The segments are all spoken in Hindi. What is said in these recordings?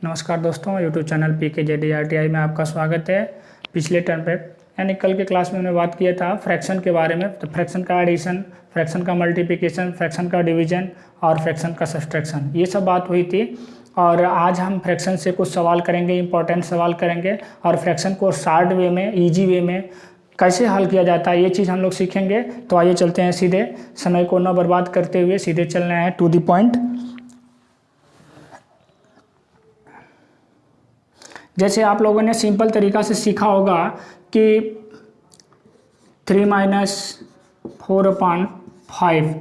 नमस्कार दोस्तों, यूट्यूब चैनल PKJDRTI में आपका स्वागत है। पिछले टर्म पे यानी कल के क्लास में हमने बात किया था फ्रैक्शन के बारे में। तो फ्रैक्शन का एडिशन, फ्रैक्शन का मल्टीप्लिकेशन, फ्रैक्शन का डिवीजन और फ्रैक्शन का सब्सट्रैक्शन, ये सब बात हुई थी। और आज हम फ्रैक्शन से कुछ सवाल करेंगे, इंपॉर्टेंट सवाल करेंगे और फ्रैक्शन को शार्ट वे में, ईजी वे में कैसे हल किया जाता है ये चीज़ हम लोग सीखेंगे। तो आइए चलते हैं सीधे, समय को न बर्बाद करते हुए सीधे चलना है टू द पॉइंट। जैसे आप लोगों ने सिंपल तरीका से सीखा होगा कि 3 - 4/5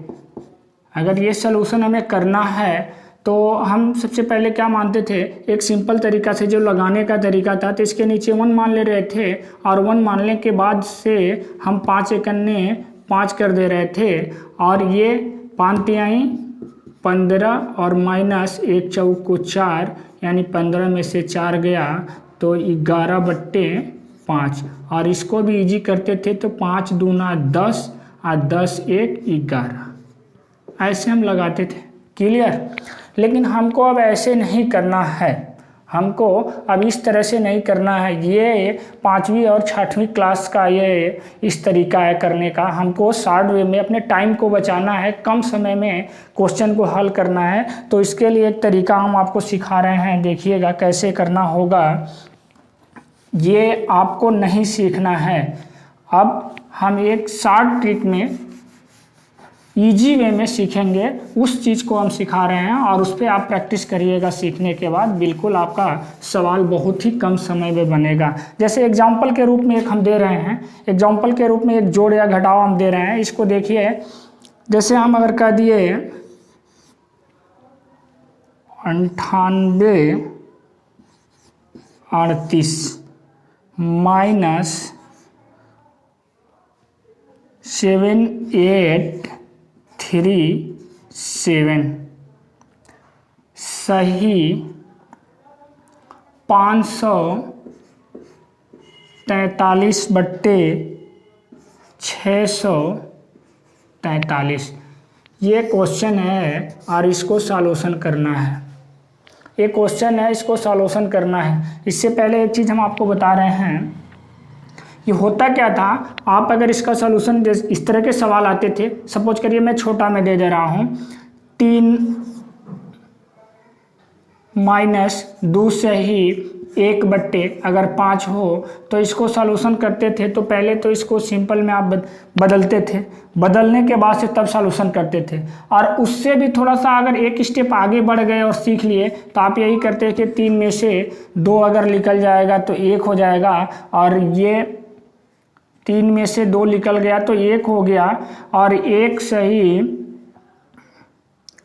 अगर ये सलूशन हमें करना है तो हम सबसे पहले क्या मानते थे, एक सिंपल तरीका से जो लगाने का तरीका था, तो इसके नीचे 1 मान ले रहे थे और 1 मानने के बाद से हम 5 एकन्ने 5 कर दे रहे थे और ये 5 तिहाई 15 और -1 चौक को 4 यानी 15 में से 4 गया तो 11/5। और इसको भी इजी करते थे तो 5 दूना 10 और 10 1 11, ऐसे हम लगाते थे। क्लियर? लेकिन हमको अब ऐसे नहीं करना है, हमको अब इस तरह से नहीं करना है। ये 5वीं और 6वीं क्लास का ये इस तरीका है करने का। हमको शॉर्ट वे में अपने टाइम को बचाना है, कम समय में क्वेश्चन को हल करना है। तो इसके लिए एक तरीका हम आपको सिखा रहे हैं, देखिएगा कैसे करना होगा। ये आपको नहीं सीखना है, अब हम एक शॉर्ट ट्रिक में इजी वे में सीखेंगे, उस चीज़ को हम सिखा रहे हैं और उस पर आप प्रैक्टिस करिएगा। सीखने के बाद बिल्कुल आपका सवाल बहुत ही कम समय में बनेगा। जैसे एग्जाम्पल के रूप में एक हम दे रहे हैं, एग्जाम्पल के रूप में एक जोड़ या घटाव हम दे रहे हैं। इसको देखिए, जैसे हम अगर कह दिए 98 38 -7837 सही 543/643। ये क्वेश्चन है और इसको सॉल्यूशन करना है। ये क्वेश्चन है, इसको सॉल्यूशन करना है। इससे पहले एक चीज़ हम आपको बता रहे हैं, ये होता क्या था। आप अगर इसका सॉल्यूशन इस तरह के सवाल आते थे, सपोज करिए मैं छोटा में दे रहा हूँ, 3 - 2 से ही 1/, अगर 5 हो तो इसको सॉल्यूशन करते थे। तो पहले तो इसको सिंपल में आप बदलते थे, बदलने के बाद से तब सॉल्यूशन करते थे। और उससे भी थोड़ा सा अगर एक स्टेप आगे बढ़ गए और सीख लिए तो आप यही करते कि 3 में से 2 अगर निकल जाएगा तो 1 हो जाएगा, और ये 3 में से 2 निकल गया तो 1 हो गया, और 1 सही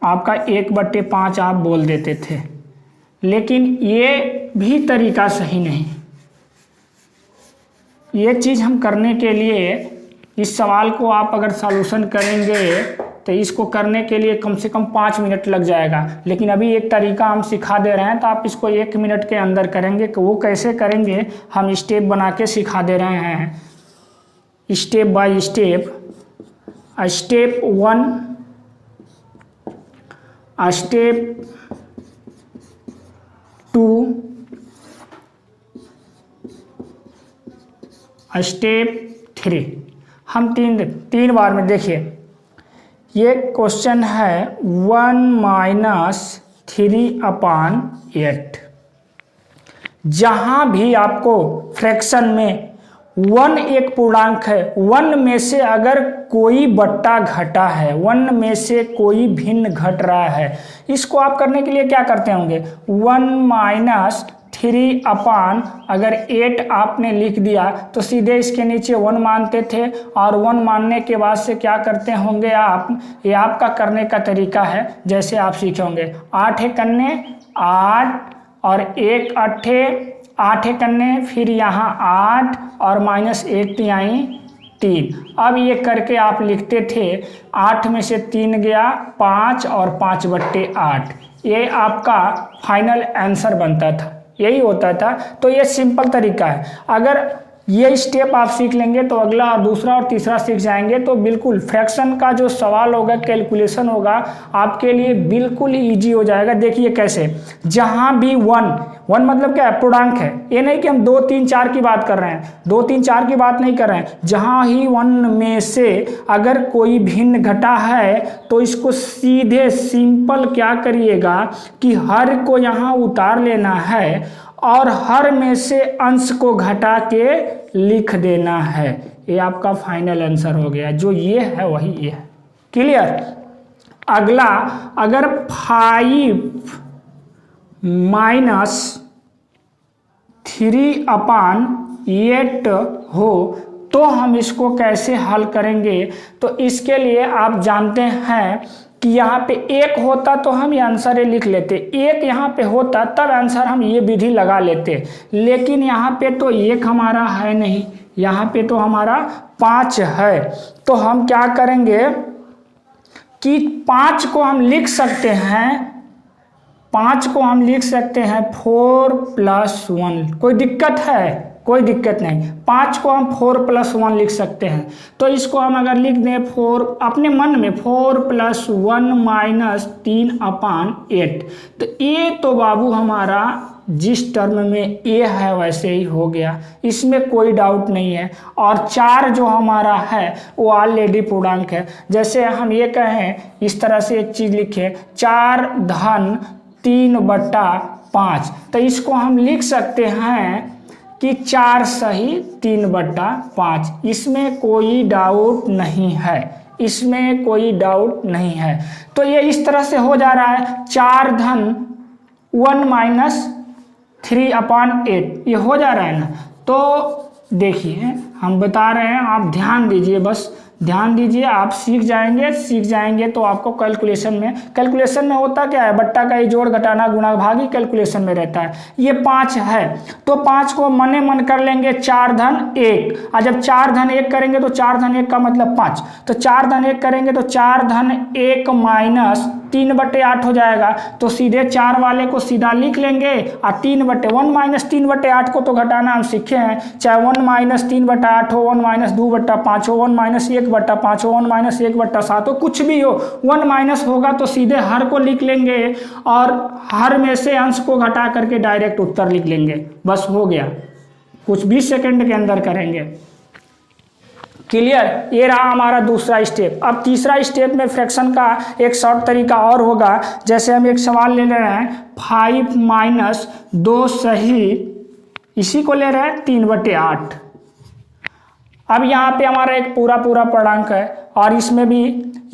आपका 1/5 आप बोल देते थे। लेकिन ये भी तरीका सही नहीं। ये चीज़ हम करने के लिए, इस सवाल को आप अगर सॉल्यूशन करेंगे तो इसको करने के लिए कम से कम 5 मिनट लग जाएगा। लेकिन अभी एक तरीका हम सिखा दे रहे हैं तो आप इसको 1 मिनट के अंदर करेंगे। कि वो कैसे करेंगे हम स्टेप बना के सिखा दे रहे हैं, step by step. Step 1, step 2, step 3। हम तीन बार में देखिए, ये क्वेश्चन है 1 - 3/8। जहां भी आपको फ्रैक्शन में 1 एक पूर्णांक है, 1 में से अगर कोई बट्टा घटा है, 1 में से कोई भिन्न घट रहा है, इसको आप करने के लिए क्या करते होंगे, 1 - 3/8 आपने लिख दिया तो सीधे इसके नीचे 1 मानते थे। और 1 मानने के बाद से क्या करते होंगे आप, ये आपका करने का तरीका है, जैसे आप सीखे होंगे। 8 एकन्ने 8 और 1 अट्ठे 8 एकन्ने, फिर यहाँ 8 और -1 तिहाई 3। अब ये करके आप लिखते थे 8 में से 3 गया 5 और 5/8। ये आपका फाइनल आंसर बनता था, यही होता था। तो ये सिंपल तरीका है। अगर ये स्टेप आप सीख लेंगे तो अगला और दूसरा और तीसरा सीख जाएंगे, तो बिल्कुल फ्रैक्शन का जो सवाल होगा, कैलकुलेशन होगा, आपके लिए बिल्कुल ही ईजी हो जाएगा। देखिए कैसे, जहाँ भी वन मतलब क्या है, पूर्णांक है। ये नहीं कि हम 2, 3, 4 की बात कर रहे हैं, 2, 3, 4 की बात नहीं कर रहे हैं। जहाँ ही वन में से अगर कोई भिन्न घटा है तो इसको सीधे सिंपल क्या करिएगा कि हर को यहाँ उतार लेना है और हर में से अंश को घटा के लिख देना है। ये आपका फाइनल आंसर हो गया। जो ये है वही ये है। क्लियर। अगला, अगर 5 - 3/8 हो तो हम इसको कैसे हल करेंगे। तो इसके लिए आप जानते हैं कि यहाँ पे 1 होता तो हम ये आंसर लिख लेते, 1 यहाँ पे होता तब आंसर हम ये विधि लगा लेते, लेकिन यहाँ पे तो 1 हमारा है नहीं, यहाँ पे तो हमारा 5 है। तो हम क्या करेंगे कि 5 को हम लिख सकते हैं, 5 को हम लिख सकते हैं 4 + 1। कोई दिक्कत है? कोई दिक्कत नहीं। 5 को हम 4 + 1 लिख सकते हैं। तो इसको हम अगर लिख दें 4 अपने मन में, 4 + 1 - 3/8, तो ये तो बाबू हमारा जिस टर्म में ए है वैसे ही हो गया, इसमें कोई डाउट नहीं है। और 4 जो हमारा है वो ऑलरेडी पूर्णांक है। जैसे हम ये कहें, इस तरह से एक चीज़ लिखें, 4 धन 3/5, तो इसको हम लिख सकते हैं कि 4 सही 3/5। इसमें कोई डाउट नहीं है, इसमें कोई डाउट नहीं है। तो ये इस तरह से हो जा रहा है, 4 धन 1 - 3/8, ये हो जा रहा है ना। तो देखिए हम बता रहे हैं, आप ध्यान दीजिए, बस ध्यान दीजिए, आप सीख जाएंगे तो आपको कैलकुलेशन में होता क्या है, बट्टा का ही जोड़ घटाना गुणा भाग ही कैलकुलेशन में रहता है। ये 5 है तो 5 को मने मन कर लेंगे 4 धन 1, और जब 4 धन 1 करेंगे तो 4 धन 1 का मतलब 5, तो 4 धन 1 करेंगे तो 4 धन 1 - 3/8 हो जाएगा। तो सीधे 4 वाले को सीधा लिख लेंगे और 1 - 3/8 को तो घटाना हम सीखे हैं, चाहे 1 - 3/8 हो, 1 - 2/5 हो, 1 - 1/5 हो, 1 - 1/7 हो, कुछ भी हो, 1 - होगा तो सीधे हर को लिख लेंगे और हर में से अंश को घटा करके डायरेक्ट उत्तर लिख लेंगे। बस हो गया, कुछ 20 सेकंड के अंदर करेंगे। क्लियर। ये रहा हमारा दूसरा स्टेप। अब तीसरा स्टेप में फ्रैक्शन का एक शॉर्ट तरीका और होगा। जैसे हम एक सवाल ले रहे हैं, 5 - 2 सही, इसी को ले रहे हैं 3/8। अब यहाँ पे हमारा एक पूरा पूर्णांक है और इसमें भी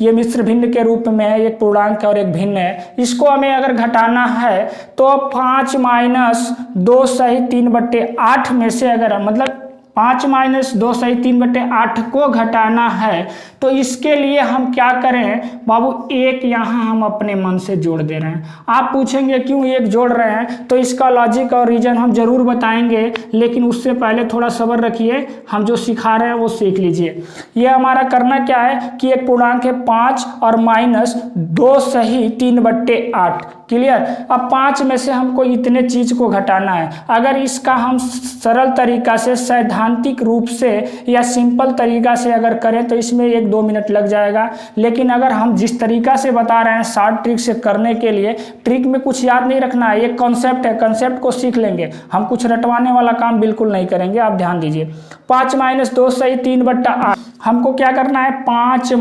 ये मिश्र भिन्न के रूप में है, एक पूर्णांक है और एक भिन्न है। इसको हमें अगर घटाना है तो 5 - 2 सही 3/8 में से, अगर मतलब 5 - 2 सही 3/8 को घटाना है तो इसके लिए हम क्या करें बाबू, 1 यहाँ हम अपने मन से जोड़ दे रहे हैं। आप पूछेंगे क्यों 1 जोड़ रहे हैं, तो इसका लॉजिक और रीजन हम जरूर बताएंगे, लेकिन उससे पहले थोड़ा सब्र रखिए, हम जो सिखा रहे हैं वो सीख लीजिए। ये हमारा करना क्या है कि एक पूर्णांक है 5 और -2 सही 3/8। क्लियर। अब 5 में से हमको इतने चीज को घटाना है। अगर इसका हम सरल तरीका से, सैद्धांतिक रूप से या सिंपल तरीका से अगर करें तो इसमें 1-2 मिनट लग जाएगा, लेकिन अगर हम जिस तरीका से बता रहे हैं शॉर्ट ट्रिक से करने के लिए, ट्रिक में कुछ याद नहीं रखना है, एक कॉन्सेप्ट है, कॉन्सेप्ट को सीख लेंगे हम, कुछ रटवाने वाला काम बिल्कुल नहीं करेंगे। आप ध्यान दीजिए, 5 - 2 सही 3/8, हमको क्या करना है, 5 -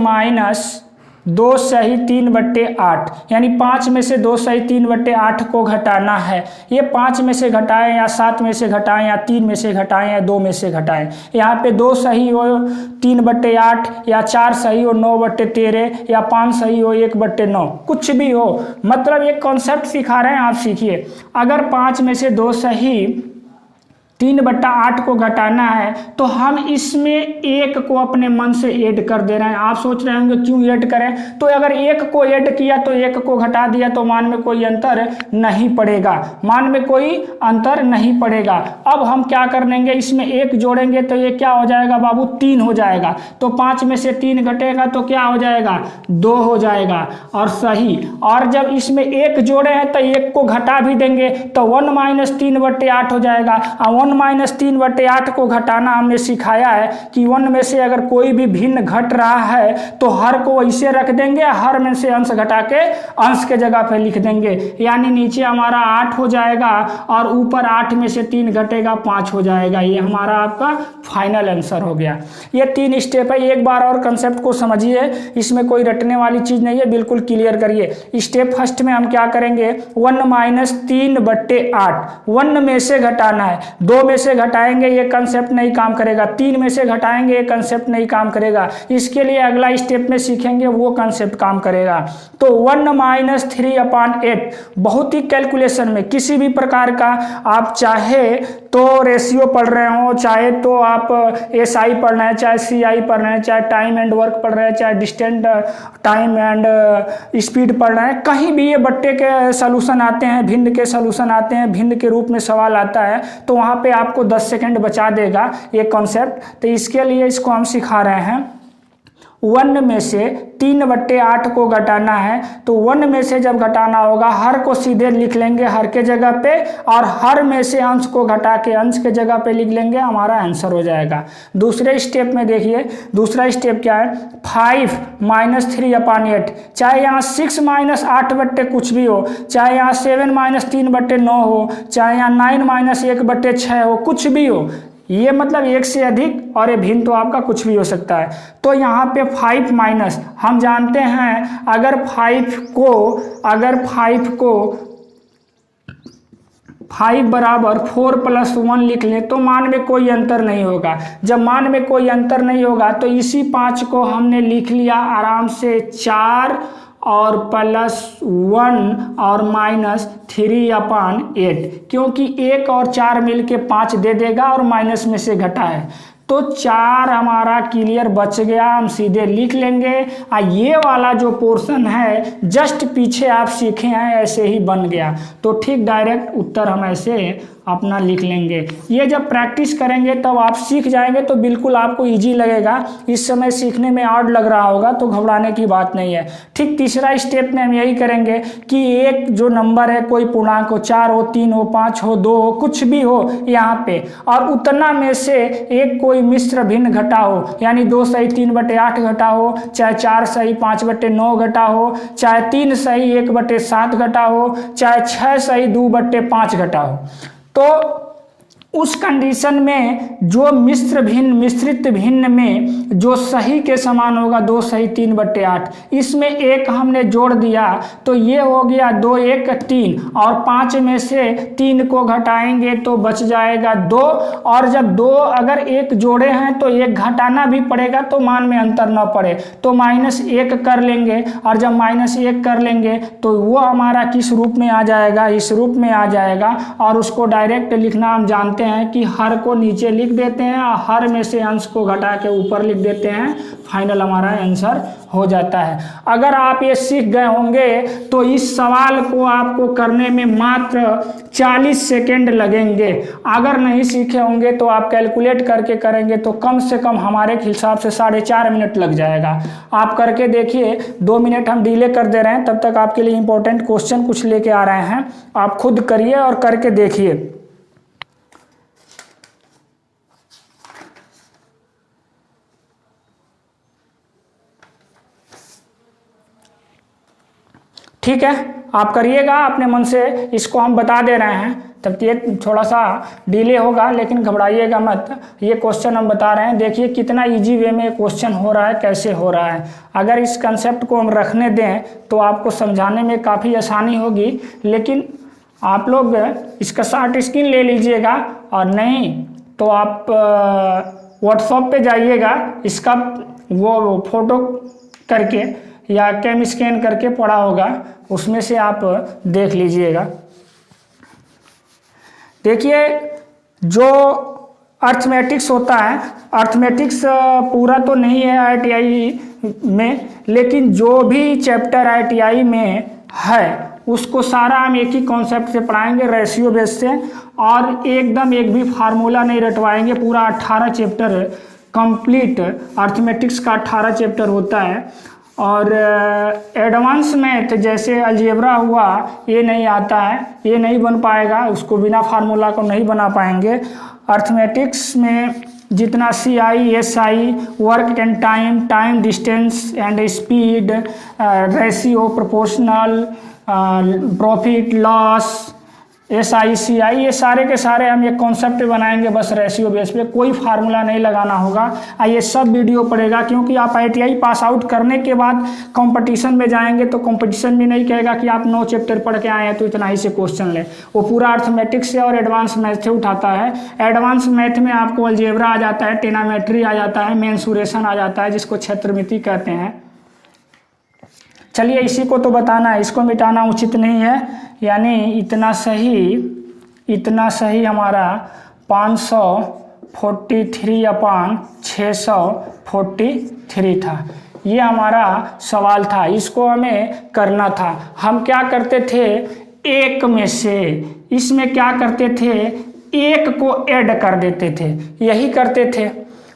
2 सही 3/8, यानी 5 में से 2 सही 3/8 को घटाना है। ये 5 में से घटाएं या 7 में से घटाएं या 3 में से घटाएं या 2 में से घटाएं, यहाँ पे 2 सही हो 3/8 या 4 सही हो 9/13 या 5 सही हो 1/9, कुछ भी हो, मतलब एक कॉन्सेप्ट सिखा रहे हैं, आप सीखिए। अगर 5 में से 2 सही 3/8 को घटाना है तो हम इसमें 1 को अपने मन से ऐड कर दे रहे हैं। आप सोच रहे होंगे क्यों ऐड करें, तो अगर 1 को ऐड किया तो 1 को घटा दिया तो मान में कोई अंतर नहीं पड़ेगा, मान में कोई अंतर नहीं पड़ेगा। अब हम क्या कर लेंगे, इसमें 1 जोड़ेंगे तो ये क्या हो जाएगा बाबू, 3 हो जाएगा। तो 5 में से 3 घटेगा तो क्या हो जाएगा, 2 हो जाएगा, और सही। और जब इसमें 1 जोड़े हैं तो 1 को घटा भी देंगे तो 1 - 3/8 हो जाएगा, और 1 1 माइनस 3/8 को घटाना हमने सिखाया है कि 1 में से अगर कोई भी भिन्न घट रहा है तो हर को वैसे रख देंगे, हर में से अंश घटा के अंश के जगह पे लिख देंगे, यानी नीचे हमारा 8 हो जाएगा और ऊपर 8 में से 3 घटेगा 5 हो जाएगा। ये हमारा आपका फाइनल आंसर हो गया। ये 3 स्टेप है, एक बार और कंसेप्ट को समझिए, इसमें कोई रटने वाली चीज़ नहीं है, बिल्कुल क्लियर करिए। स्टेप फर्स्ट में हम क्या करेंगे, 1 माइनस 3/8 1 में से घटाना है, 2 में से घटाएंगे ये कंसेप्ट नहीं काम करेगा, 3 में से घटाएंगे ये कंसेप्ट नहीं काम करेगा, इसके लिए अगला स्टेप में सीखेंगे वो कंसेप्ट काम करेगा। तो 1 माइनस 3/8 बहुत ही कैलकुलेशन में किसी भी प्रकार का आप चाहे तो रेशियो पढ़ रहे हो, चाहे तो आप SI पढ़ रहे हैं, चाहे CI पढ़ रहे हैं, चाहे टाइम एंड वर्क पढ़ रहे हैं, चाहे डिस्टेंट टाइम एंड स्पीड पढ़ रहे हैं, कहीं भी ये बट्टे के सलूशन आते हैं, भिन्न के सलूशन आते हैं, भिन्न के रूप में सवाल आता है तो वहाँ पे आपको 10 सेकंड बचा देगा ये कॉन्सेप्ट। तो इसके लिए इसको हम सिखा रहे हैं। 1 में से 3/8 को घटाना है, तो 1 में से जब घटाना होगा हर को सीधे लिख लेंगे हर के जगह पे, और हर में से अंश को घटा के अंश के जगह पे लिख लेंगे, हमारा आंसर हो जाएगा। दूसरे स्टेप में देखिए, दूसरा स्टेप क्या है, 5 माइनस 3/8, चाहे यहाँ 6 माइनस 8 कुछ भी हो, चाहे यहाँ 7 माइनस 3/9 हो, चाहे यहाँ 9 माइनस 1/6 हो, कुछ भी हो, ये मतलब एक से अधिक और ये भिन्न तो आपका कुछ भी हो सकता है। तो यहाँ पे 5 माइनस, हम जानते हैं अगर 5 बराबर 4 + 1 लिख लें तो मान में कोई अंतर नहीं होगा। जब मान में कोई अंतर नहीं होगा तो इसी 5 को हमने लिख लिया आराम से 4 और +1 और -3/8, क्योंकि 1 और 4 मिलके 5 दे देगा और माइनस में से घटा है, तो 4 हमारा क्लियर बच गया, हम सीधे लिख लेंगे। ये वाला जो पोर्शन है जस्ट पीछे आप सीखे हैं ऐसे ही बन गया, तो ठीक डायरेक्ट उत्तर हम ऐसे अपना लिख लेंगे। ये जब प्रैक्टिस करेंगे तब आप सीख जाएंगे तो बिल्कुल आपको इजी लगेगा। इस समय सीखने में आड़ लग रहा होगा तो घबराने की बात नहीं है। ठीक तीसरा स्टेप में हम यही करेंगे कि एक जो नंबर है, कोई पूर्णांक हो, 4 हो, 3 हो, 5 हो, 2 हो, कुछ भी हो यहाँ पे, और उतना में से एक कोई मिश्र भिन्न घटा हो, यानी 2 सही 3/8 घटा हो, चाहे 4 सही 5/9 घटा हो, चाहे 3 सही 1/7 घटा हो, चाहे 6 सही 2/5 घटा हो, तो उस कंडीशन में जो मिश्रित भिन्न में जो सही के समान होगा 2 सही 3/8, इसमें एक हमने जोड़ दिया तो ये हो गया 2 1 3, और 5 में से 3 को घटाएंगे तो बच जाएगा 2, और जब 2 अगर एक जोड़े हैं तो एक घटाना भी पड़ेगा तो मान में अंतर न पड़े, तो -1 कर लेंगे, और जब -1 कर लेंगे तो वो हमारा किस रूप में आ जाएगा, इस रूप में आ जाएगा, और उसको डायरेक्ट लिखना हम जानते हैं कि हर को नीचे लिख देते हैं और हर में से अंश को घटा के ऊपर लिख देते हैं, फाइनल हमारा आंसर हो जाता है। अगर आप ये सीख गए होंगे तो इस सवाल को आपको करने में मात्र 40 सेकेंड लगेंगे। अगर नहीं सीखे होंगे तो आप कैलकुलेट करके करेंगे तो कम से कम हमारे हिसाब से 4.5 मिनट लग जाएगा। आप करके देखिए, 2 मिनट हम डिले कर दे रहे हैं, तब तक आपके लिए इंपॉर्टेंट क्वेश्चन कुछ लेके आ रहे हैं, आप खुद करिए और करके देखिए। ठीक है, आप करिएगा अपने मन से, इसको हम बता दे रहे हैं, तब ये थोड़ा सा डिले होगा लेकिन घबराइएगा मत। ये क्वेश्चन हम बता रहे हैं, देखिए कितना इजी वे में क्वेश्चन हो रहा है, कैसे हो रहा है। अगर इस कंसेप्ट को हम रखने दें तो आपको समझाने में काफ़ी आसानी होगी, लेकिन आप लोग इसका शॉर्ट स्क्रीन ले लीजिएगा, और नहीं तो आप व्हाट्सएप पे जाइएगा, इसका वो फोटो करके या कैम स्कैन करके पड़ा होगा, उसमें से आप देख लीजिएगा। देखिए, जो अर्थमेटिक्स होता है, अर्थमेटिक्स पूरा तो नहीं है IIT में, लेकिन जो भी चैप्टर IIT में है उसको सारा हम एक ही कॉन्सेप्ट से पढ़ाएंगे, रेशियो बेस से, और एकदम एक भी फार्मूला नहीं रटवाएंगे। पूरा 18 चैप्टर कंप्लीट, अर्थमेटिक्स का 18 चैप्टर होता है, और एडवांस मैथ जैसे अलजेब्रा हुआ, ये नहीं आता है, ये नहीं बन पाएगा, उसको बिना फार्मूला को नहीं बना पाएंगे। अर्थमेटिक्स में जितना CI, SI, work and time, time distance and speed, ratio, proportional, profit loss, SI, CI, ये सारे के सारे हम एक कॉन्सेप्ट बनाएंगे बस रेशियो बेस पे, कोई फार्मूला नहीं लगाना होगा। ये सब वीडियो पड़ेगा, क्योंकि आप ITI पास आउट करने के बाद कंपटीशन में जाएंगे तो कंपटीशन भी नहीं कहेगा कि आप 9 चैप्टर पढ़ के आए हैं तो इतना ही से क्वेश्चन ले, वो पूरा अर्थमेटिक्स से और एडवांस मैथ से उठाता है। एडवांस मैथ में आपको अलजेब्रा आ जाता है, टेनामेट्री आ जाता है, मेंसुरेशन आ जाता है, जिसको क्षेत्रमिति कहते हैं। चलिए इसी को तो बताना है, इसको मिटाना उचित नहीं है, यानी इतना सही हमारा 543/643 था। ये हमारा सवाल था, इसको हमें करना था। हम क्या करते थे, एक में से इसमें क्या करते थे, एक को ऐड कर देते थे, यही करते थे।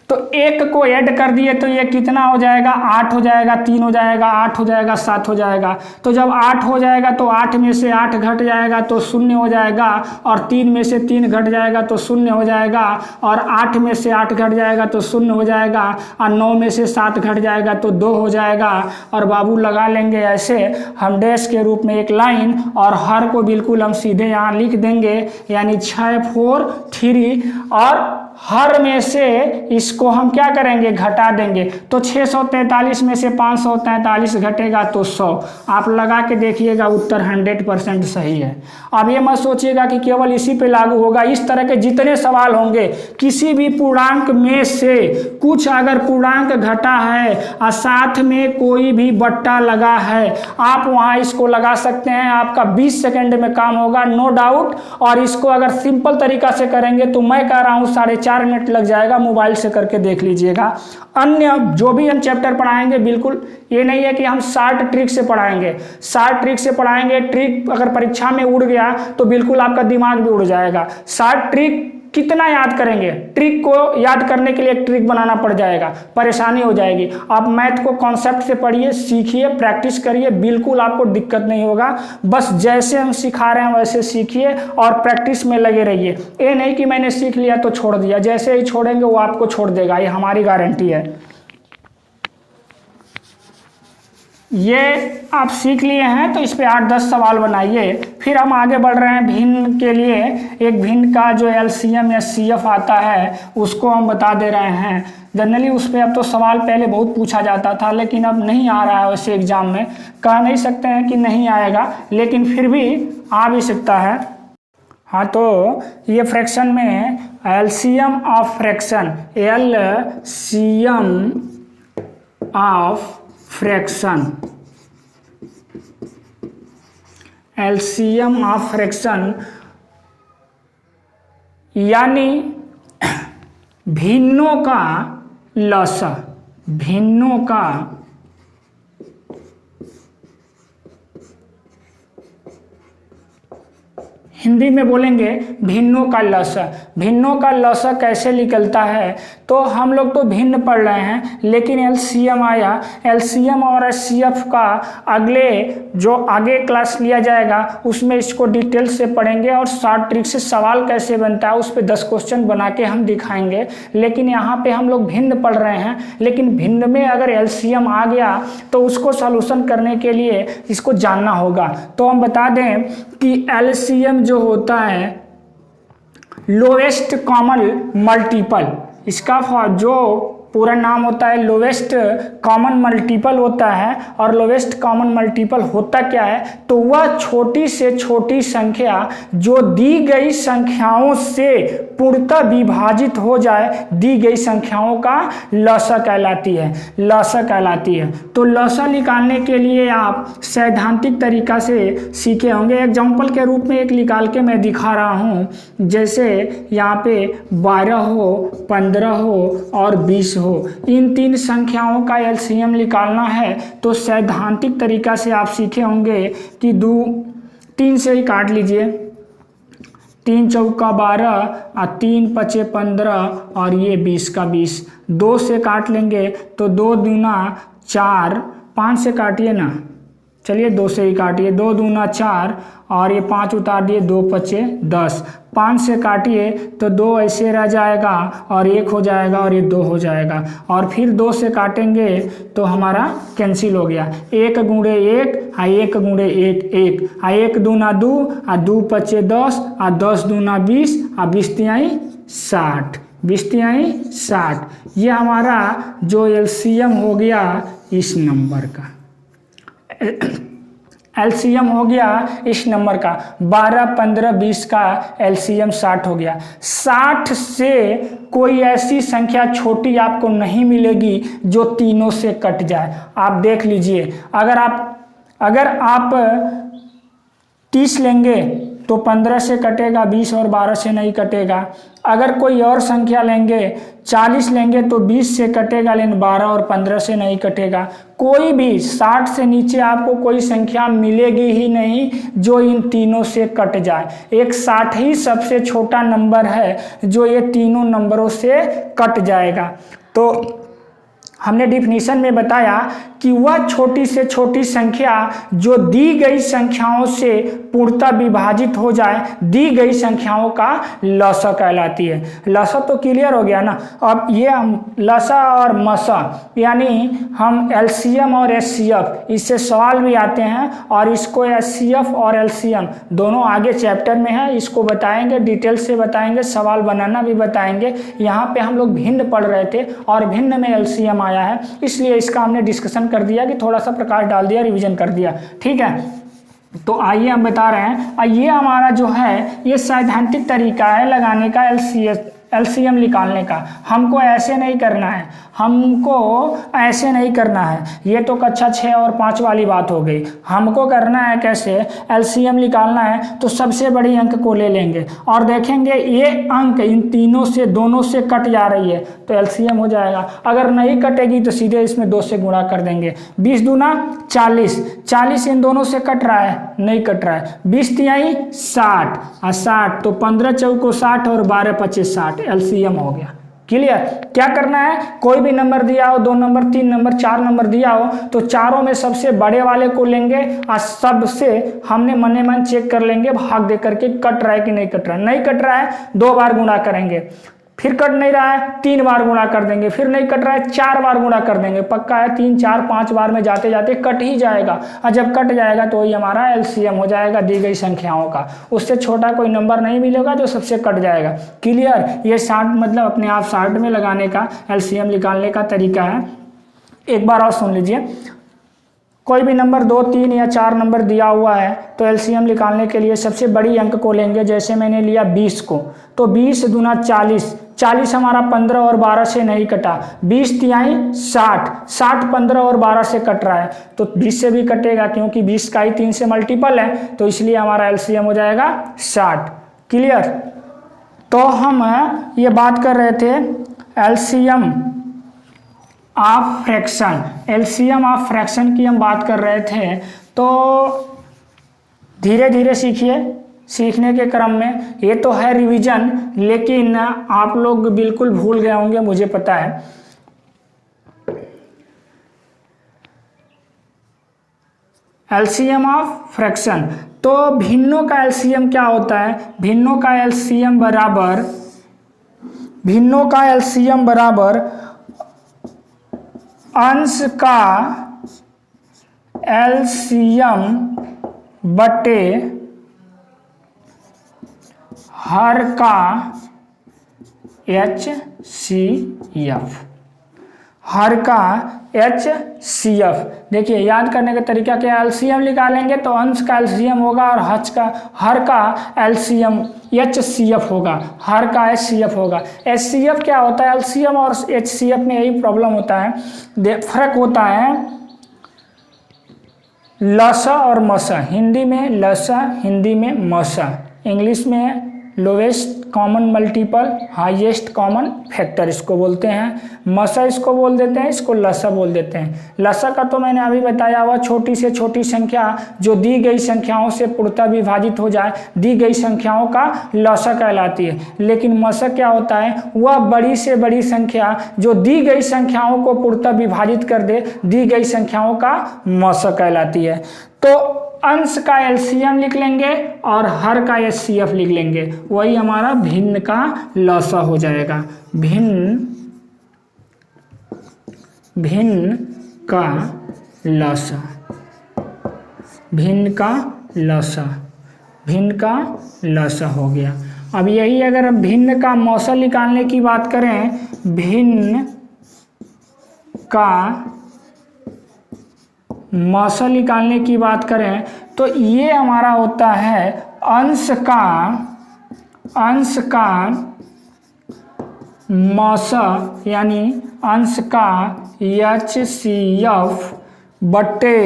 तो एक को ऐड कर दिए तो ये कितना हो जाएगा, 8 हो जाएगा, 3 हो जाएगा, 8 हो जाएगा, 7 हो जाएगा। तो जब 8 हो जाएगा तो 8 में से 8 घट जाएगा तो 0 हो जाएगा, और 3 में से 3 घट जाएगा तो 0 हो जाएगा, और 8 में से 8 घट जाएगा तो 0 हो जाएगा, और 9 में से 7 घट जाएगा तो 2 हो जाएगा। और बाबू लगा लेंगे ऐसे हम डैश के रूप में एक लाइन, और हर को बिल्कुल हम सीधे यहाँ लिख देंगे, यानी 6, 4, 3, और हर में से इसको हम क्या करेंगे, घटा देंगे। तो 643 में से 543 घटेगा तो 100। आप लगा के देखिएगा, उत्तर 100% सही है। अब ये मत सोचिएगा कि केवल इसी पे लागू होगा, इस तरह के जितने सवाल होंगे, किसी भी पूर्णांक में से कुछ अगर पूर्णांक घटा है और साथ में कोई भी बट्टा लगा है, आप वहाँ इसको लगा सकते हैं, आपका 20 सेकेंड में काम होगा, नो डाउट। और इसको अगर सिंपल तरीका से करेंगे तो मैं कह रहा हूँ 4.5 मिनट लग जाएगा, मोबाइल से करके देख लीजिएगा। अन्य जो भी हम चैप्टर पढ़ाएंगे, बिल्कुल ये नहीं है कि हम 60 ट्रिक से पढ़ाएंगे, 60 ट्रिक से पढ़ाएंगे, ट्रिक अगर परीक्षा में उड़ गया तो बिल्कुल आपका दिमाग भी उड़ जाएगा। 60 ट्रिक कितना याद करेंगे, ट्रिक को याद करने के लिए एक ट्रिक बनाना पड़ जाएगा, परेशानी हो जाएगी। आप मैथ को कॉन्सेप्ट से पढ़िए, सीखिए, प्रैक्टिस करिए, बिल्कुल आपको दिक्कत नहीं होगा। बस जैसे हम सिखा रहे हैं वैसे सीखिए और प्रैक्टिस में लगे रहिए। ये नहीं कि मैंने सीख लिया तो छोड़ दिया, जैसे ही छोड़ेंगे वो आपको छोड़ देगा, ये हमारी गारंटी है। ये आप सीख लिए हैं तो इस पे 8-10 सवाल बनाइए। फिर हम आगे बढ़ रहे हैं भिन्न के लिए। एक भिन्न का जो LCM या CF आता है उसको हम बता दे रहे हैं। जनरली उस पर अब तो सवाल पहले बहुत पूछा जाता था, लेकिन अब नहीं आ रहा है वैसे एग्जाम में। कह नहीं सकते हैं कि नहीं आएगा, लेकिन फिर भी आ भी सकता है। हाँ, तो ये फ्रैक्शन में LCM of fraction, LCM of fraction, LCM of fraction यानी भिन्नों का लसा, भिन्नों का हिंदी में बोलेंगे भिन्नों का लसा। भिन्नों का लसा कैसे निकलता है, तो हम लोग तो भिन्न पढ़ रहे हैं, लेकिन LCM आया। LCM और HCF का अगले जो आगे क्लास लिया जाएगा उसमें इसको डिटेल से पढ़ेंगे, और शॉर्ट ट्रिक से सवाल कैसे बनता है उस पर 10 क्वेश्चन बना के हम दिखाएंगे। लेकिन यहाँ पे हम लोग भिन्न पढ़ रहे हैं, लेकिन भिन्न में अगर LCM आ गया तो उसको सॉल्यूशन करने के लिए इसको जानना होगा। तो हम बता दें कि LCM जो होता है लोएस्ट कॉमन मल्टीपल, इसका जो पूरा नाम होता है लोवेस्ट कॉमन मल्टीपल होता है। और लोवेस्ट कॉमन मल्टीपल होता क्या है, तो वह छोटी से छोटी संख्या जो दी गई संख्याओं से पूर्णतः विभाजित हो जाए, दी गई संख्याओं का लसा कहलाती है, लसा कहलाती है। तो लसा निकालने के लिए आप सैद्धांतिक तरीका से सीखे होंगे। एग्जाम्पल के रूप में एक निकाल के मैं दिखा रहा हूँ। जैसे यहाँ पे 12 हो, 15 हो और 20 हो, इन 3 संख्याओं का LCM निकालना है। तो सैद्धांतिक तरीका से आप सीखे होंगे कि 3 से ही काट लीजिए, 3 चौका 12 और 3 पचे 15 और ये 20 का 20। 2 से काट लेंगे तो 2 दूना 4 5 से काटिए ना, चलिए 2 से ही काटिए, 2 दूना 4 और ये 5 उतार दिए, 2 पचे 10। 5 से काटिए तो 2 ऐसे रह जाएगा और 1 हो जाएगा और ये 2 हो जाएगा, और फिर 2 से काटेंगे तो हमारा कैंसिल हो गया। 1 गुणे 1 आ 1 गुणे 1 1 आ 1 दूना 2 आ 2 पचे 10 आ 10 दूना 20 आ 20 तिहाई 60, 20 तिहाई 60। ये हमारा जो एलसीएम हो गया इस नंबर का, एलसीएम हो गया इस नंबर का 12, 15, 20 का एलसीएम 60 हो गया। 60 से कोई ऐसी संख्या छोटी आपको नहीं मिलेगी जो तीनों से कट जाए। आप देख लीजिए, अगर आप 30 लेंगे तो 15 से कटेगा, 20 और 12 से नहीं कटेगा। अगर कोई और संख्या लेंगे, 40 लेंगे तो 20 से कटेगा, लेकिन 12 और 15 से नहीं कटेगा। कोई भी 60 से नीचे आपको कोई संख्या मिलेगी ही नहीं जो इन तीनों से कट जाए। एक 60 ही सबसे छोटा नंबर है जो ये तीनों नंबरों से कट जाएगा। तो हमने डिफिनीशन में बताया कि वह छोटी से छोटी संख्या जो दी गई संख्याओं से पूर्णतः विभाजित हो जाए, दी गई संख्याओं का लसा कहलाती है। लसा तो क्लियर हो गया ना। अब ये हम लसा और मसा यानी हम एलसीएम और एचसीएफ, इससे सवाल भी आते हैं और इसको एचसीएफ और एलसीएम दोनों आगे चैप्टर में है, इसको बताएंगे, डिटेल से बताएंगे, सवाल बनाना भी बताएंगे। यहाँ पे हम लोग भिन्न पढ़ रहे थे और भिन्न में एलसीएम आया है, इसलिए इसका हमने डिस्कशन कर दिया कि थोड़ा सा प्रकाश डाल दिया, रिवीजन कर दिया। ठीक है, तो आइए हम बता रहे हैं। ये हमारा जो है ये सैद्धांतिक तरीका है लगाने का एलसीएम निकालने का। हमको ऐसे नहीं करना है, हमको ऐसे नहीं करना है। ये तो कक्षा 6 और 5 वाली बात हो गई। हमको करना है कैसे, एलसीएम निकालना है तो सबसे बड़ी अंक को ले लेंगे और देखेंगे ये अंक इन तीनों से, दोनों से कट जा रही है तो एलसीएम हो जाएगा। अगर नहीं कटेगी तो सीधे इसमें 2 से गुणा कर देंगे। 20 दूना 40, 40 इन दोनों से कट रहा है, नहीं कट रहा है। 20 तिहाई 60 और 60 तो 15 चौको 60 और 12 पचे 60, एलसीएम हो गया। क्लियर। क्या करना है, कोई भी नंबर दिया हो, 2 नंबर 3 नंबर 4 नंबर दिया हो तो चारों में सबसे बड़े वाले को लेंगे और सबसे हमने मने मन चेक कर लेंगे भाग दे करके कट रहा है कि नहीं कट रहा है। नहीं कट रहा है 2 बार गुणा करेंगे, फिर कट नहीं रहा है 3 बार गुणा कर देंगे, फिर नहीं कट रहा है 4 बार गुणा कर देंगे। पक्का है 3 4 5 बार में जाते जाते कट ही जाएगा, और जब कट जाएगा तो वही हमारा एलसीएम हो जाएगा दी गई संख्याओं का। उससे छोटा कोई नंबर नहीं मिलेगा जो सबसे कट जाएगा। क्लियर। ये 60 मतलब अपने आप 60 में लगाने का एलसीएम निकालने का तरीका है। एक बार और सुन लीजिए, कोई भी नंबर 2 3 या 4 नंबर दिया हुआ है तो एलसीएम निकालने के लिए सबसे बड़ी अंक को लेंगे। जैसे मैंने लिया 20 को, तो 20 दूना 40, 40 हमारा 15 और 12 से नहीं कटा। 20 तिहाई 60, 60 15 और 12 से कट रहा है तो 20 से भी कटेगा क्योंकि 20 का ही 3 से मल्टीपल है, तो इसलिए हमारा एलसीएम हो जाएगा 60। क्लियर। तो हम ये बात कर रहे थे LCM of fraction, LCM of fraction की हम बात कर रहे थे। तो धीरे धीरे सीखिए, सीखने के क्रम में ये तो है रिवीजन, लेकिन आप लोग बिल्कुल भूल गए होंगे, मुझे पता है। एलसीएम ऑफ फ्रैक्शन, तो भिन्नों का एलसीएम क्या होता है, भिन्नों का एलसीएम बराबर अंश का एलसीएम बटे हर का एचसीएफ, हर का एचसीएफ। देखिए याद करने का तरीका क्या है, एलसीएम निकालेंगे तो अंश का एलसीएम होगा और हर का एलसीएम एचसीएफ होगा, हर का एचसीएफ होगा। एचसीएफ क्या होता है, एलसीएम और एचसीएफ में यही प्रॉब्लम होता है, फर्क होता है लसा और मसा। हिंदी में लसा, हिंदी में मसा, इंग्लिश में lowest common multiple, highest common factor इसको बोलते हैं। मसा इसको बोल देते हैं, इसको लसा बोल देते हैं। लसा का तो मैंने अभी बताया हुआ, छोटी से छोटी संख्या जो दी गई संख्याओं से पूर्णतः विभाजित हो जाए, दी गई संख्याओं का लसा कहलाती है। लेकिन मसा क्या होता है, वह बड़ी से बड़ी संख्या जो दी गई संख्याओं को पूर्णतः विभाजित कर दे, दी गई संख्याओं का मसा कहलाती है। तो अंश का एलसीएम लिख लेंगे और हर का एचसीएफ लिख लेंगे, वही हमारा भिन्न का लसा हो जाएगा। भिन्न का लसा, भिन्न का लसा, भिन्न का लसा हो गया। अब यही अगर भिन्न का मौसा निकालने की बात करें, भिन्न का मौसा निकालने की बात करें तो ये हमारा होता है अंश का मौसा, यानी अंश का एचसीएफ बटे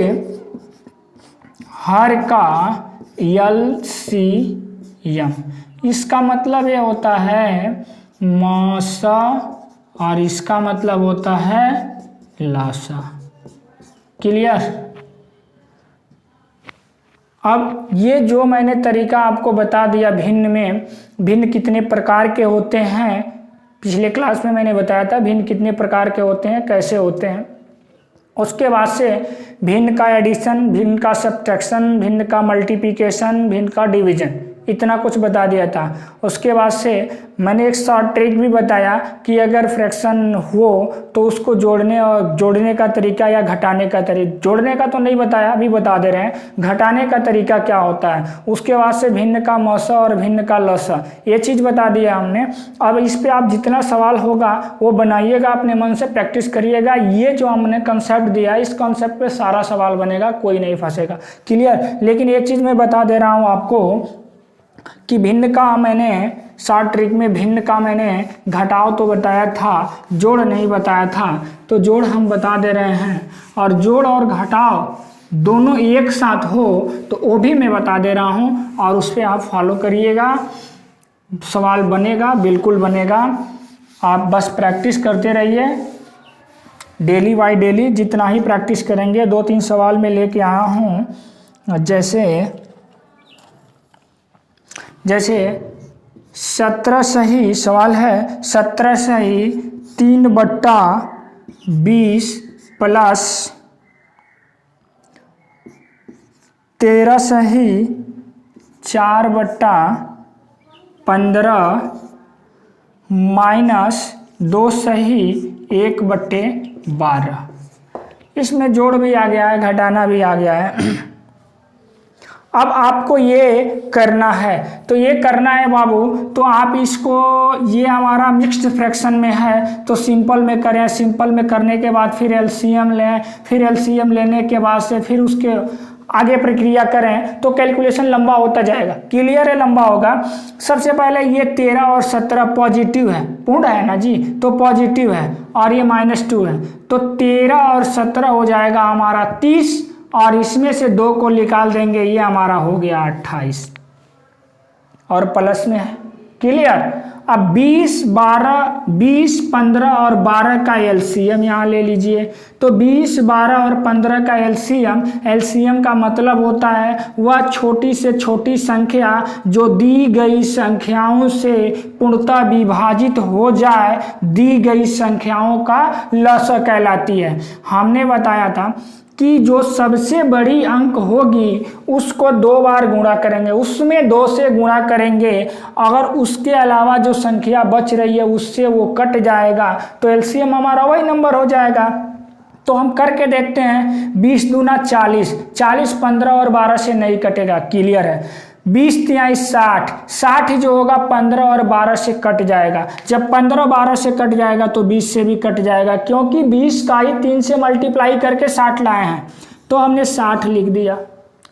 हर का एलसीएम। इसका मतलब ये होता है मौसा और इसका मतलब होता है लासा। क्लियर? अब ये जो मैंने तरीका आपको बता दिया, भिन्न में भिन्न कितने प्रकार के होते हैं, पिछले क्लास में मैंने बताया था भिन्न कितने प्रकार के होते हैं, कैसे होते हैं। उसके बाद से भिन्न का एडिशन, भिन्न का सब्ट्रैक्शन, भिन्न का मल्टीप्लिकेशन, भिन्न का डिवीजन, इतना कुछ बता दिया था। उसके बाद से मैंने एक शॉर्ट ट्रिक भी बताया कि अगर फ्रैक्शन हो तो उसको जोड़ने का तरीका या घटाने का तरीका, जोड़ने का तो नहीं बताया, अभी बता दे रहे हैं, घटाने का तरीका क्या होता है। उसके बाद से भिन्न का मौसा और भिन्न का लसा, ये चीज़ बता दिया हमने। अब इस पर आप जितना सवाल होगा वो बनाइएगा, अपने मन से प्रैक्टिस करिएगा। ये जो हमने कंसेप्ट दिया है, इस कंसेप्ट पे सारा सवाल बनेगा, कोई नहीं फंसेगा। क्लियर? लेकिन एक चीज़ मैं बता दे रहा हूँ आपको कि भिन्न का मैंने शॉर्ट ट्रिक में भिन्न का मैंने घटाव तो बताया था, जोड़ नहीं बताया था। तो जोड़ हम बता दे रहे हैं, और जोड़ और घटाव दोनों एक साथ हो तो वो भी मैं बता दे रहा हूँ, और उस पर आप फॉलो करिएगा, सवाल बनेगा, बिल्कुल बनेगा। आप बस प्रैक्टिस करते रहिए डेली बाय डेली। जितना ही प्रैक्टिस करेंगे, 2-3 सवाल में लेके आया हूँ। जैसे 17 सही सवाल है, 17 सही 3/20 प्लस 13 सही 4/15 माइनस 2 सही 1/12। इसमें जोड़ भी आ गया है, घटाना भी आ गया है। अब आपको ये करना है, तो ये करना है बाबू, तो आप इसको, ये हमारा मिक्स्ड फ्रैक्शन में है तो सिंपल में करें। सिंपल में करने के बाद फिर एलसीएम लें, फिर एलसीएम लेने के बाद से फिर उसके आगे प्रक्रिया करें तो कैलकुलेशन लंबा होता जाएगा। क्लियर है? लंबा होगा। सबसे पहले ये 13 और 17 पॉजिटिव है, पूर्ण है ना जी, तो पॉजिटिव है, और ये -2 है, तो 13 और 17 हो जाएगा हमारा 30, और इसमें से 2 को निकाल देंगे, ये हमारा हो गया 28, और प्लस में है। क्लियर? अब 20, 15 और 12 का एलसीएम यहाँ ले लीजिए। तो 20, 12 और 15 का एलसीएम का मतलब होता है वह छोटी से छोटी संख्या जो दी गई संख्याओं से पूर्णतः विभाजित हो जाए, दी गई संख्याओं का लसा कहलाती है। हमने बताया था कि जो सबसे बड़ी अंक होगी उसको 2 बार गुणा करेंगे, उसमें 2 से गुणा करेंगे, अगर उसके अलावा जो संख्या बच रही है उससे वो कट जाएगा तो एलसीएम हमारा वही नंबर हो जाएगा। तो हम करके देखते हैं। 20 दूना 40, 40 15 और 12 से नहीं कटेगा। क्लियर है? 20 तिहाई 60, 60 जो होगा 15 और 12 से कट जाएगा। जब 15 12 से कट जाएगा तो 20 से भी कट जाएगा, क्योंकि 20 का ही 3 से मल्टीप्लाई करके 60 लाए हैं, तो हमने 60 लिख दिया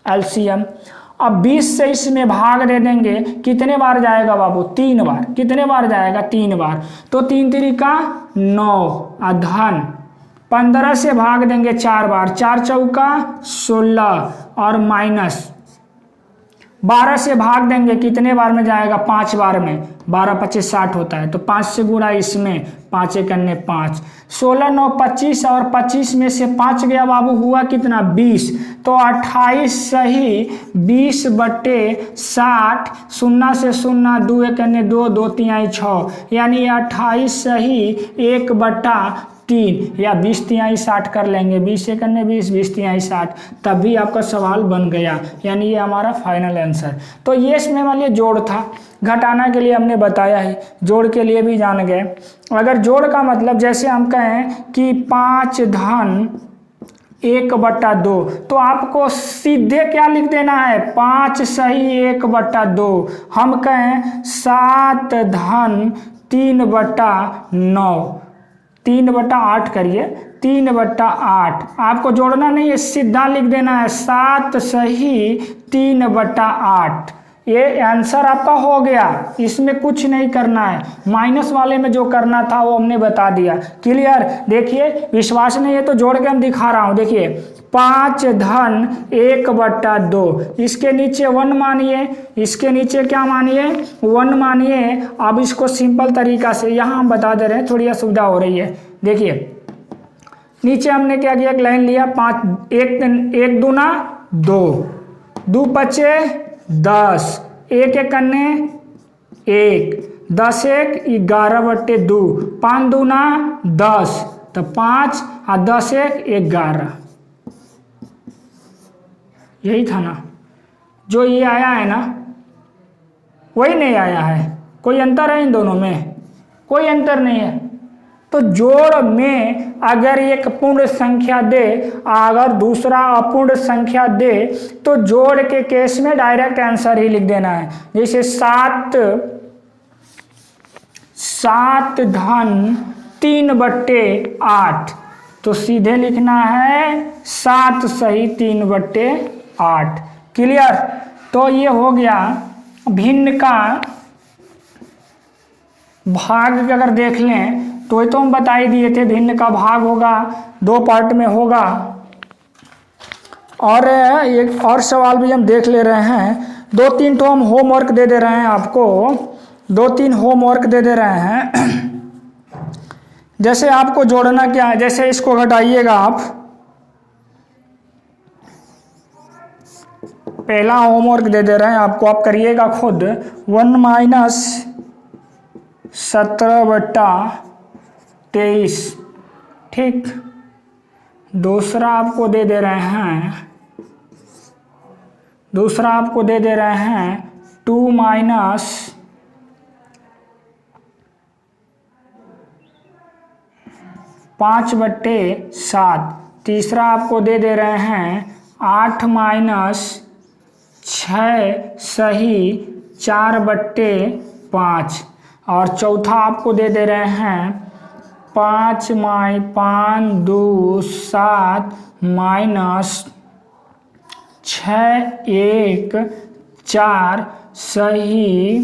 एलसीएम। अब 20 से इसमें भाग दे देंगे, कितने बार जाएगा बाबू? 3 बार। कितने बार जाएगा? 3 बार। तो 3 तिरिका 9 अधन, 15 से भाग देंगे 4 बार, 4 चौका 16 और माइनस 12 से भाग देंगे कितने बार में जाएगा, 5 बार में, 12 25 60 होता है, तो 5 से गुणा इसमें, 5 एक अन्य 5, 16 9 25 और 25 में से 5 गया बाबू, हुआ कितना 20, तो 28 सही 20/60, 0 से 0 2 एक अन्य 2, 2 3 6, यानी 28 सही 1/3 या 20 3 60 कर लेंगे, 20 एक अन्य 20, 20 3 60, तब भी आपका सवाल बन गया, यानी ये हमारा फाइनल आंसर। तो ये इसमें मान लिया जोड़ था, घटाना के लिए हमने बताया है, जोड़ के लिए भी जान गए। अगर जोड़ का मतलब जैसे हम कहें कि 5 धन 1/2, तो आपको सीधे क्या लिख देना है, 5 सही 1/2। हम कहें 7 धन 3/9, 3/8 करिए, 3/8, आपको जोड़ना नहीं है, सीधा लिख देना है 7 सही 3/8। ये आंसर आपका हो गया, इसमें कुछ नहीं करना है, माइनस वाले में जो करना था वो हमने बता दिया। क्लियर? देखिए विश्वास नहीं है तो जोड़ के हम दिखा रहा हूँ, देखिए 5 धन 1/2, इसके नीचे 1 मानिए, इसके नीचे क्या मानिए 1 मानिए। अब इसको सिंपल तरीका से यहाँ हम बता दे रहे हैं, थोड़ी असुविधा हो रही है। देखिए नीचे हमने क्या किया, एक लाइन लिया, 5 1 दूना 2, 2 पचे 10, 1 एक अन्य 1, 10 एक 11/2, 5 दूना 10, तो 5 और 10 एक 11, यही था ना, जो ये आया है ना वही नहीं आया है, कोई अंतर है इन दोनों में, कोई अंतर नहीं है। तो जोड़ में अगर एक पूर्ण संख्या दे, अगर दूसरा अपूर्ण संख्या दे, तो जोड़ के केस में डायरेक्ट आंसर ही लिख देना है। जैसे 7 धन 3/8, तो सीधे लिखना है 7 सही 3/8। क्लियर? तो ये हो गया भिन्न का भाग। अगर देख लें तो ये तो हम बता ही दिए थे, भिन्न का भाग होगा 2 पार्ट में होगा। और एक और सवाल भी हम देख ले रहे हैं, 2-3 तो हम होमवर्क दे दे रहे हैं आपको, 2-3 होमवर्क दे दे रहे हैं। जैसे आपको जोड़ना क्या है, जैसे इसको घटाइएगा आप, पहला होमवर्क दे दे रहे हैं आपको, आप करिएगा खुद, 1 - 17/23, ठीक। दूसरा आपको दे दे रहे हैं, 2 - 5/7। तीसरा आपको दे दे रहे हैं 8 - 6 सही 4/5। और चौथा आपको दे दे रहे हैं 5 - 5 2 7 - 6 1 4 सही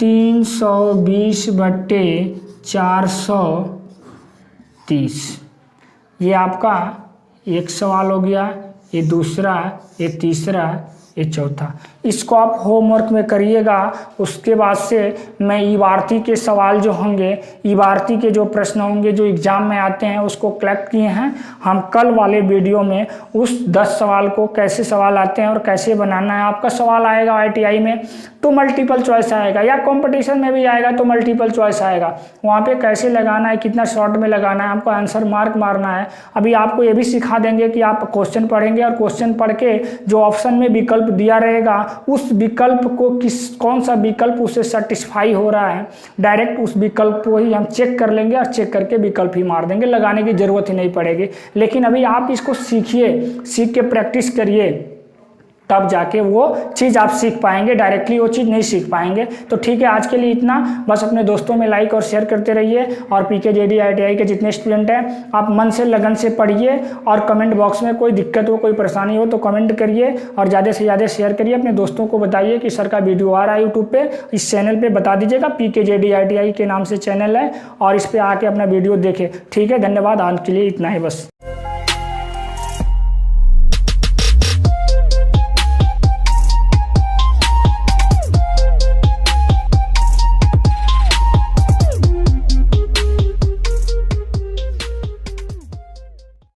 320/430। ये आपका एक सवाल हो गया, ये दूसरा, ये तीसरा, ये चौथा। इसको आप होमवर्क में करिएगा। उसके बाद से मैं इबारती के सवाल जो होंगे, इबारती के जो प्रश्न होंगे जो एग्जाम में आते हैं, उसको कलेक्ट किए हैं हम कल वाले वीडियो में। उस 10 सवाल को कैसे सवाल आते हैं और कैसे बनाना है। आपका सवाल आएगा ITI में तो मल्टीपल चॉइस आएगा, या कंपटीशन में भी आएगा तो मल्टीपल चॉइस आएगा। वहाँ पे कैसे लगाना है, कितना शॉर्ट में लगाना है, आपको आंसर मार्क मारना है। अभी आपको ये भी सिखा देंगे कि आप क्वेश्चन पढ़ेंगे और क्वेश्चन पढ़ के जो ऑप्शन में विकल्प दिया रहेगा उस विकल्प को कौन सा विकल्प उसे सेटिस्फाई हो रहा है, डायरेक्ट उस विकल्प को ही हम चेक कर लेंगे और चेक करके विकल्प ही मार देंगे, लगाने की जरूरत ही नहीं पड़ेगी। लेकिन अभी आप इसको सीखिए, सीख के प्रैक्टिस करिए, तब जाके वो चीज़ आप सीख पाएंगे, डायरेक्टली वो चीज़ नहीं सीख पाएंगे। तो ठीक है, आज के लिए इतना। बस अपने दोस्तों में लाइक और शेयर करते रहिए। और PKJD ITI के जितने स्टूडेंट हैं आप मन से लगन से पढ़िए, और कमेंट बॉक्स में कोई दिक्कत हो, कोई परेशानी हो तो कमेंट करिए, और ज़्यादा से ज़्यादा शेयर करिए। अपने दोस्तों को बताइए कि सर का वीडियो आ रहा है यूट्यूब पे, इस चैनल पर बता दीजिएगा, PKJD ITI के नाम से चैनल है, और इस पर आके अपना वीडियो देखें। ठीक है, धन्यवाद। आज के लिए इतना ही बस।